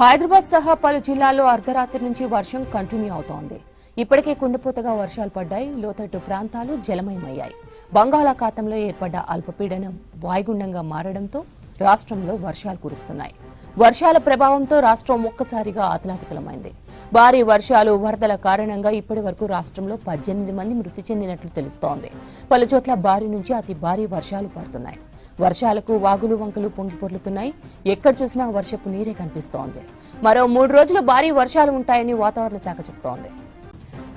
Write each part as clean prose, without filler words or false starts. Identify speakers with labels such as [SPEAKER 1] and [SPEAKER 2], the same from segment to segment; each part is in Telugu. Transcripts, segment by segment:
[SPEAKER 1] హైదరాబాద్ సహా పలు జిల్లాల్లో అర్ధరాత్రి నుంచి వర్షం కంటిన్యూ అవుతోంది. ఇప్పటికే కుండపోతగా వర్షాలు పడ్డాయి. లోతట్టు ప్రాంతాలు జలమయమయ్యాయి. బంగాళాఖాతంలో ఏర్పడ్డ అల్పపీడనం వాయుగుండంగా మారడంతో రాష్ట్రంలో వర్షాలు కురుస్తున్నాయి. వర్షాల ప్రభావంతో రాష్ట్రం ఒక్కసారిగా అతలాకుతలమైంది. భారీ వర్షాలు, వరదల కారణంగా ఇప్పటి వరకు రాష్ట్రంలో 18 మంది మృతి చెందినట్లు తెలుస్తోంది. పలుచోట్ల భారీ నుంచి అతి భారీ వర్షాలు పడుతున్నాయి. వర్షాలకు వాగులు వంకలు పొంగిపొర్లుతున్నాయి. ఎక్కడ చూసినా వర్షపు నీరే కనిపిస్తోంది. మరో 3 రోజులు భారీ వర్షాలు ఉంటాయని వాతావరణ శాఖ చెబుతోంది.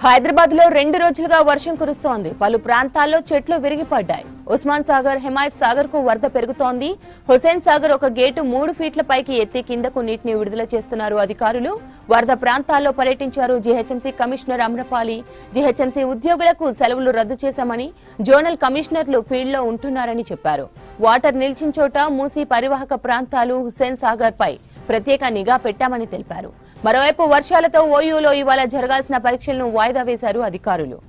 [SPEAKER 1] హైదరాబాద్ లో 2 రోజులుగా వర్షం కురుస్తోంది. పలు ప్రాంతాల్లో చెట్లు విరిగిపడ్డాయి. ఉస్మాన్ సాగర్, హిమాయత్ సాగర్ కు వరద పెరుగుతోంది. హుసేన్ సాగర్ ఒక గేటు 3 ఫీట్ల పైకి ఎత్తి కిందకు నీటిని విడుదల చేస్తున్నారు అధికారులు. వరద ప్రాంతాల్లో పర్యటించారు జీహెచ్ఎంసీ కమిషనర్ అమ్రపాలి. జీహెచ్ఎంసీ ఉద్యోగులకు సెలవులు రద్దు చేశామని, జోనల్ కమిషనర్లు ఫీల్డ్ లో ఉంటున్నారని చెప్పారు. వాటర్ నిలిచిన చోట మూసీ పరివాహక ప్రాంతాలు, హుసేన్ సాగర్ పై ప్రత్యేక నిఘా పెట్టామని తెలిపారు. మరోవైపు వర్షాలతో ఓయూలో ఇవాళ జరగాల్సిన పరీక్షలను వాయిదా వేశారు అధికారులు.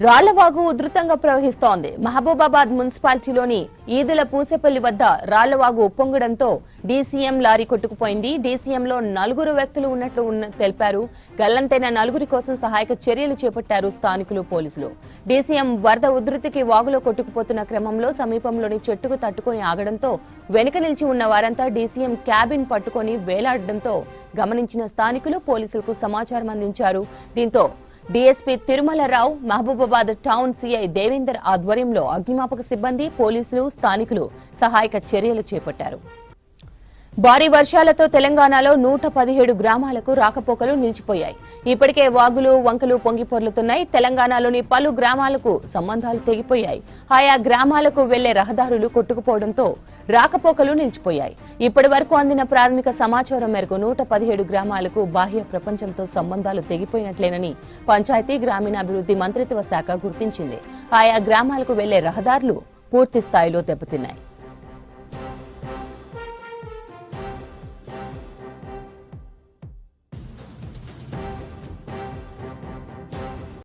[SPEAKER 1] రాళ్లవాగు ఉధృతంగా ప్రవహిస్తోంది. మహబూబాబాద్ మున్సిపాలిటీలోని ఈదుల పూసెపల్లి వద్ద రాళ్లవాగు ఉప్పొంగడంతో డీసీఎం లారీ కొట్టుకుపోయింది. డీసీఎంలో 4 వ్యక్తులు ఉన్నట్లు తెలిపారు. గల్లంతైన 4 కోసం సహాయక చర్యలు చేపట్టారు స్థానికులు, పోలీసులు. డీసీఎం వరద ఉధృతికి వాగులో కొట్టుకుపోతున్న క్రమంలో సమీపంలోని చెట్టుకు తట్టుకుని ఆగడంతో వెనుక నిలిచి ఉన్న వారంతా డీసీఎం క్యాబిన్ పట్టుకుని వేలాడడంతో గమనించిన స్థానికులు పోలీసులకు సమాచారం అందించారు. దీంతో DSP Tirumalarao, Mahabubabad town CI Devender ఆధ్వర్యంలో అగ్నిమాపక సిబ్బంది, పోలీసులు, స్థానికులు సహాయక చర్యలు చేపట్టారు. భారీ వర్షాలతో తెలంగాణలో 117 గ్రామాలకు రాకపోకలు నిలిచిపోయాయి. ఇప్పటికే వాగులు వంకలు పొంగిపొర్లుతున్నాయి. తెలంగాణలోని పలు గ్రామాలకు సంబంధాలు తెగిపోయాయి. ఆయా గ్రామాలకు వెళ్లే రహదారులు కొట్టుకుపోవడంతో రాకపోకలు నిలిచిపోయాయి. ఇప్పటి వరకు అందిన ప్రాథమిక సమాచారం మేరకు 117 గ్రామాలకు బాహ్య ప్రపంచంతో సంబంధాలు తెగిపోయినట్లేనని పంచాయతీ గ్రామీణాభివృద్ధి మంత్రిత్వ శాఖ గుర్తించింది. ఆయా గ్రామాలకు వెళ్లే రహదారులు పూర్తి స్థాయిలో దెబ్బతిన్నాయి.